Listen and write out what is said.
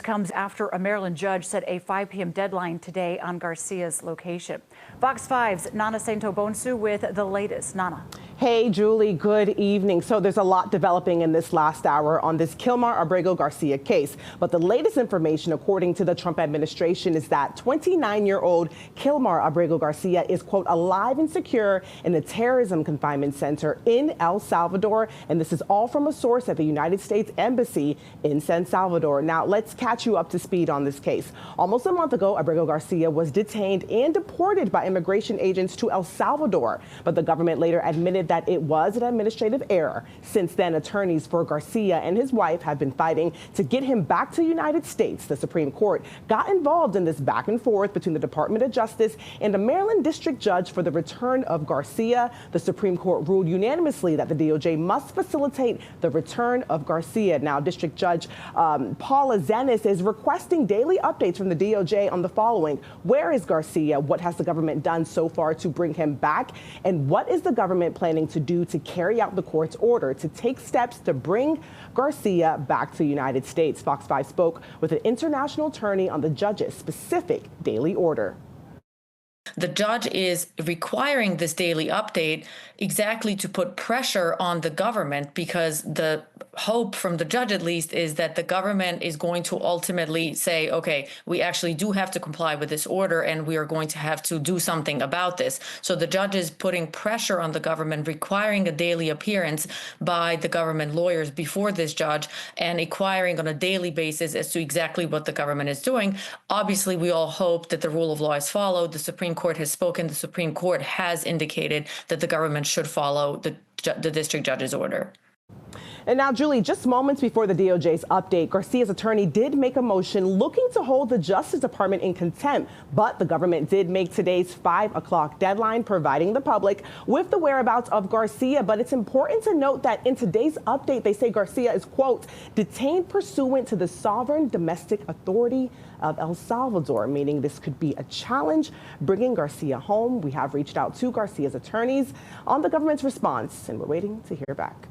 Comes after a Maryland judge set a 5 p.m. deadline today on Garcia's location. Fox 5's Nana Sainto-Bonsu with the latest. Nana. Hey, Julie, good evening. So there's a lot developing in this last hour on this Kilmar Abrego Garcia case. But the latest information, according to the Trump administration, is that 29-year-old Kilmar Abrego Garcia is, quote, alive and secure in a terrorism confinement center in El Salvador. And this is all from a source at the United States Embassy in San Salvador. Now, let's catch you up to speed on this case. Almost a month ago, Abrego Garcia was detained and deported by immigration agents to El Salvador. But the government later admitted that it was an administrative error. Since then, attorneys for Garcia and his wife have been fighting to get him back to the United States. The Supreme Court got involved in this back and forth between the Department of Justice and a Maryland district judge for the return of Garcia. The Supreme Court ruled unanimously that the DOJ must facilitate the return of Garcia. Now, District Judge Paula Zenas is requesting daily updates from the DOJ on the following. Where is Garcia? What has the government done so far to bring him back? And what is the government planning to do to carry out the court's order to take steps to bring Garcia back to the United States? Fox 5 spoke with an international attorney on the judge's specific daily order. The judge is requiring this daily update exactly to put pressure on the government, because the hope from the judge, at least, is that the government is going to ultimately say, okay, we actually do have to comply with this order and we are going to have to do something about this. So the judge is putting pressure on the government, requiring a daily appearance by the government lawyers before this judge and inquiring on a daily basis as to exactly what the government is doing. Obviously, we all hope that the rule of law is followed. The Supreme Court has spoken. The Supreme Court has indicated that the government should follow the district judge's order. And now, Julie, just moments before the DOJ's update, Garcia's attorney did make a motion looking to hold the Justice Department in contempt. But the government did make today's 5 o'clock deadline, providing the public with the whereabouts of Garcia. But it's important to note that in today's update, they say Garcia is, quote, detained pursuant to the sovereign domestic authority of El Salvador, meaning this could be a challenge bringing Garcia home. We have reached out to Garcia's attorneys on the government's response, and we're waiting to hear back.